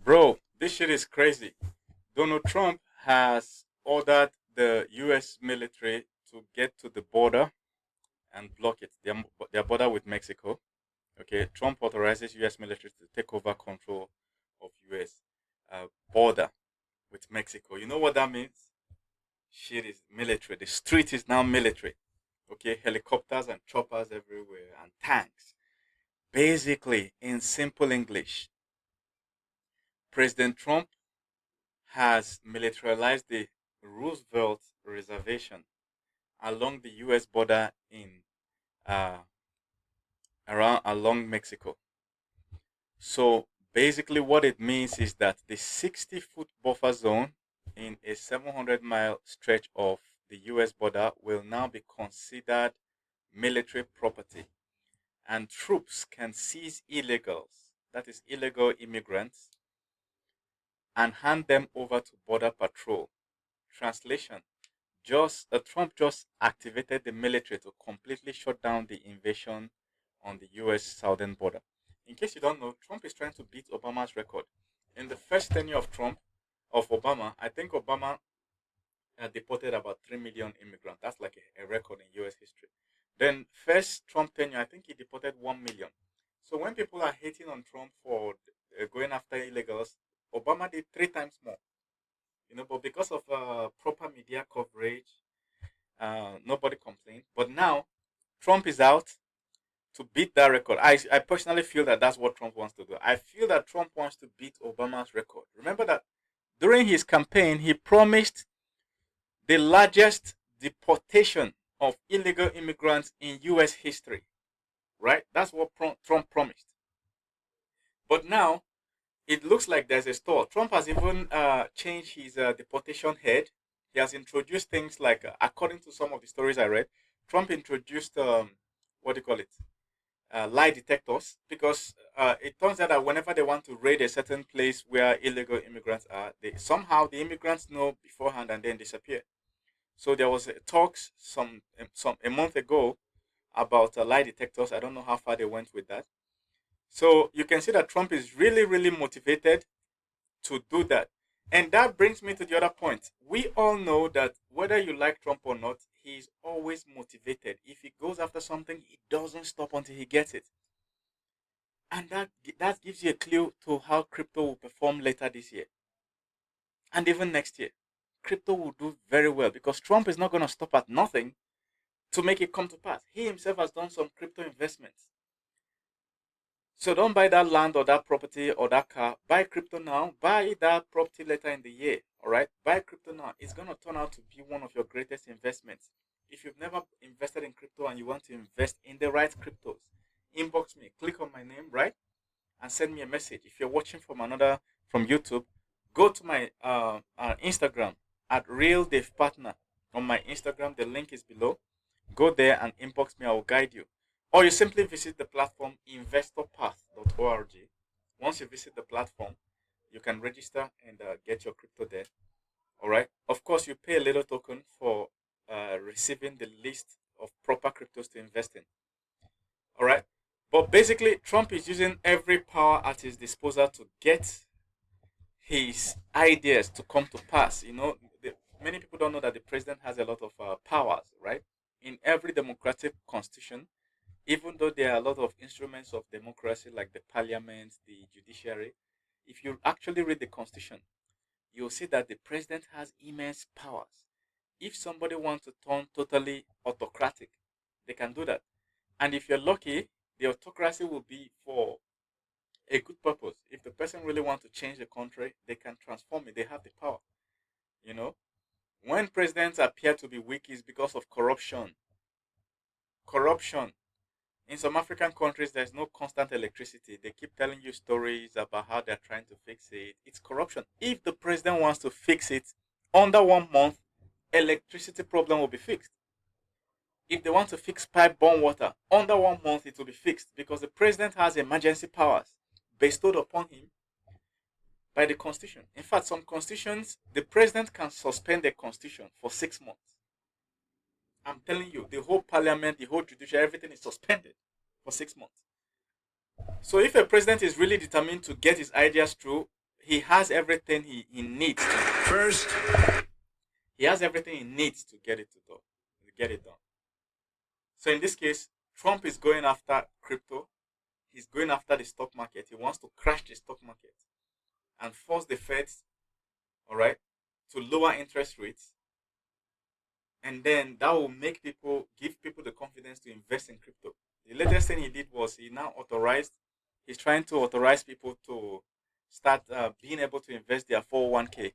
Bro, this shit is crazy. Donald Trump has ordered the US military to get to the border and block it, their border with Mexico. Okay, Trump authorizes US military to take over control of US border with Mexico. You know what that means? Shit is military. The street is now military. Okay, helicopters and choppers everywhere and tanks. Basically, in simple English, President Trump has militarized the Roosevelt Reservation along the U.S. border in uh, around along Mexico. So basically, what it means is that the 60-foot buffer zone in a 700-mile stretch of the U.S. border will now be considered military property, and troops can seize illegals, that is, illegal immigrants, and hand them over to border patrol. Translation: Trump just activated the military to completely shut down the invasion on the U.S. southern border. In case you don't know, Trump is trying to beat Obama's record. In the first tenure of Obama, I think Obama deported about 3 million immigrants. That's like a record in U.S. history. Then first Trump tenure, I think he deported 1 million. So when people are hating on Trump for going after illegals, Obama did 3 times more. But because of proper media coverage, nobody complained. But now Trump is out to beat that record. I personally feel that that's what Trump wants to do. I feel that Trump wants to beat Obama's record. Remember that during his campaign, he promised the largest deportation of illegal immigrants in U.S. history. Right? That's what Trump promised. But now it looks like there's a stall. Trump has even changed his deportation head. He has introduced things like, according to some of the stories I read, Trump introduced what do you call it? Lie detectors, because it turns out that whenever they want to raid a certain place where illegal immigrants are, they somehow the immigrants know beforehand and then disappear. So there was talks some a month ago about lie detectors. I don't know how far they went with that. So you can see that Trump is really, really motivated to do that. And that brings me to the other point. We all know that whether you like Trump or not, he's always motivated. If he goes after something, he doesn't stop until he gets it. And that gives you a clue to how crypto will perform later this year and even next year. Crypto will do very well because Trump is not going to stop at nothing to make it come to pass. He himself has done some crypto investments. So don't buy that land or that property or that car. Buy crypto now. Buy that property later in the year. All right. Buy crypto now. It's going to turn out to be one of your greatest investments. If you've never invested in crypto and you want to invest in the right cryptos, inbox me. Click on my name, right, and send me a message. If you're watching from YouTube, go to my Instagram at Real Dave Partner. On my Instagram, the link is below. Go there and inbox me. I will guide you. Or you simply visit the platform investorpath.org. Once you visit the platform, you can register and get your crypto there. All right. Of course, you pay a little token for receiving the list of proper cryptos to invest in. All right. But basically, Trump is using every power at his disposal to get his ideas to come to pass. Many people don't know that the president has a lot of powers, right? In every democratic constitution, even though there are a lot of instruments of democracy like the parliament, the judiciary, if you actually read the constitution, you'll see that the president has immense powers. If somebody wants to turn totally autocratic, they can do that. And if you're lucky, the autocracy will be for a good purpose. If the person really wants to change the country, they can transform it. They have the power. You know, when presidents appear to be weak, is because of corruption. Corruption. In some African countries, there's no constant electricity. They keep telling you stories about how they're trying to fix it. It's corruption. If the president wants to fix it under 1 month, electricity problem will be fixed. If they want to fix pipe-borne water, under 1 month it will be fixed because the president has emergency powers bestowed upon him by the constitution. In fact, some constitutions, the president can suspend the constitution for 6 months. I'm telling you, the whole parliament, the whole judiciary, everything is suspended for 6 months. So if a president is really determined to get his ideas through, he has everything he needs to. First, He has everything he needs to get it done. So in this case, Trump is going after crypto. He's going after the stock market. He wants to crash the stock market and force the Feds, all right, to lower interest rates, and then that will give people the confidence to invest in crypto. The latest thing he did was he's trying to authorize people to start being able to invest their 401k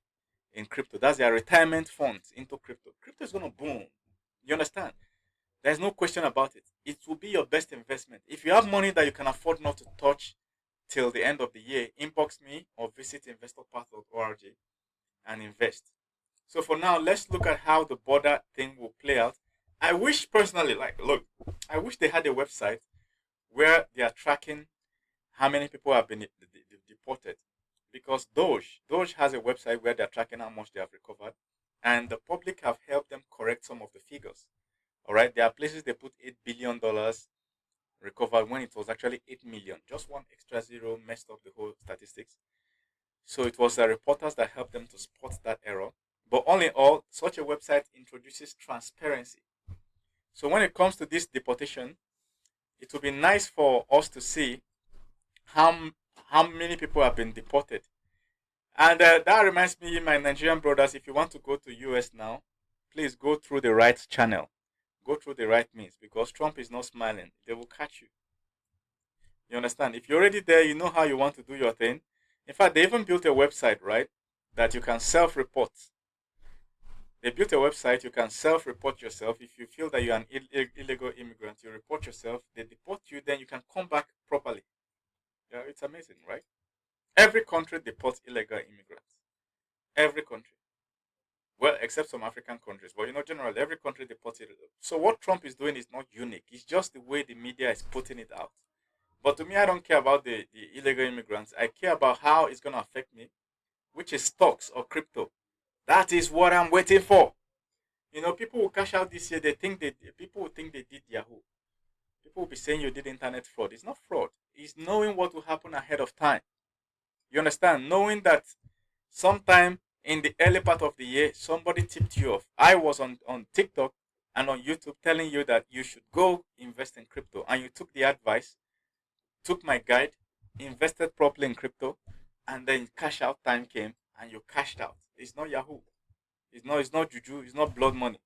in crypto. That's their retirement funds into crypto. Crypto is going to boom. You understand? There's no question about it. It will be your best investment. If you have money that you can afford not to touch till the end of the year, inbox me or visit investorpath.org and invest. So for now, let's look at how the border thing will play out. I wish personally, I wish they had a website where they are tracking how many people have been deported. Because Doge has a website where they're tracking how much they have recovered. And the public have helped them correct some of the figures. All right, there are places they put $8 billion recovered when it was actually 8 million. Just one extra zero messed up the whole statistics. So it was the reporters that helped them to spot that error. But all in all, such a website introduces transparency. So when it comes to this deportation, it would be nice for us to see how how many people have been deported. And that reminds me, my Nigerian brothers, if you want to go to US now, please go through the right channel. Go through the right means, because Trump is not smiling. They will catch you. You understand? If you're already there, you know how you want to do your thing. In fact, they even built a website, right, that you can self-report. They built a website, you can self-report yourself. If you feel that you're an illegal immigrant, you report yourself, they deport you, then you can come back properly. Yeah, it's amazing, right? Every country deports illegal immigrants. Every country. Well, except some African countries. But generally, every country deports it. So what Trump is doing is not unique. It's just the way the media is putting it out. But to me, I don't care about the illegal immigrants. I care about how it's going to affect me, which is stocks or crypto. That is what I'm waiting for. People will cash out this year. People will think they did Yahoo. People will be saying you did internet fraud. It's not fraud. It's knowing what will happen ahead of time. You understand? Knowing that sometime in the early part of the year, somebody tipped you off. I was on TikTok and on YouTube telling you that you should go invest in crypto, and you took the advice, took my guide, invested properly in crypto, and then cash out time came and you cashed out. It's not Yahoo. It's not juju. It's not blood money.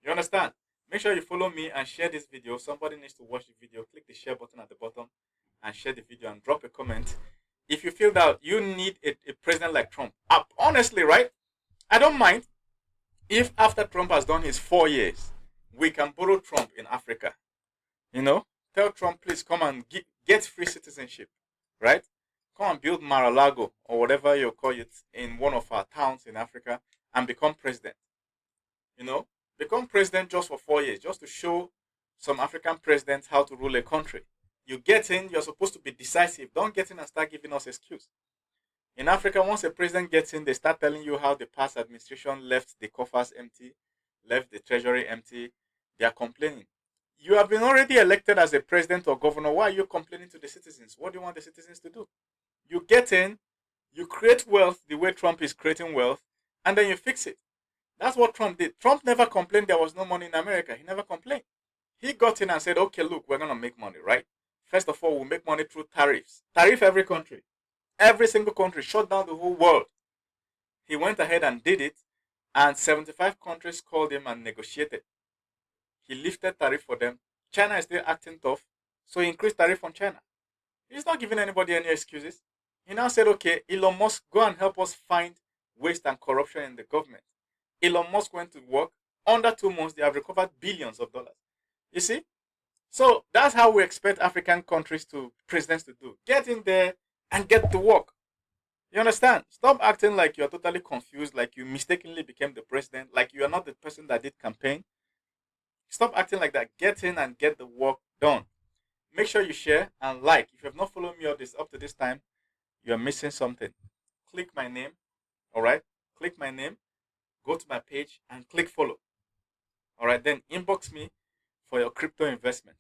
You understand? Make sure you follow me and share this video. Somebody needs to watch the video. Click the share button at the bottom and share the video and drop a comment. If you feel that you need a president like Trump, honestly, right? I don't mind if after Trump has done his 4 years, we can borrow Trump in Africa. Tell Trump, please come and get free citizenship, right? Come and build Mar-a-Lago or whatever you call it in one of our towns in Africa and become president. Become president just for 4 years, just to show some African presidents how to rule a country. You get in, you're supposed to be decisive. Don't get in and start giving us excuse. In Africa, once a president gets in, they start telling you how the past administration left the coffers empty, left the treasury empty. They are complaining. You have been already elected as a president or governor. Why are you complaining to the citizens? What do you want the citizens to do? You get in, you create wealth the way Trump is creating wealth, and then you fix it. That's what Trump did. Trump never complained there was no money in America. He never complained. He got in and said, okay, look, we're going to make money, right? First of all, we'll make money through tariffs. Tariff every country. Every single country. Shut down the whole world. He went ahead and did it, and 75 countries called him and negotiated. He lifted tariff for them. China is still acting tough, so he increased tariff on China. He's not giving anybody any excuses. He now said, okay, Elon Musk, go and help us find waste and corruption in the government. Elon Musk went to work. Under 2 months, they have recovered billions of dollars. You see? So that's how we expect African presidents to do. Get in there and get to work. You understand? Stop acting like you're totally confused, like you mistakenly became the president, like you are not the person that did campaign. Stop acting like that. Get in and get the work done. Make sure you share and like. If you have not followed me up to this time, you are missing something. Click my name. All right? Click my name. Go to my page and click follow. All right? Then inbox me for your crypto investment.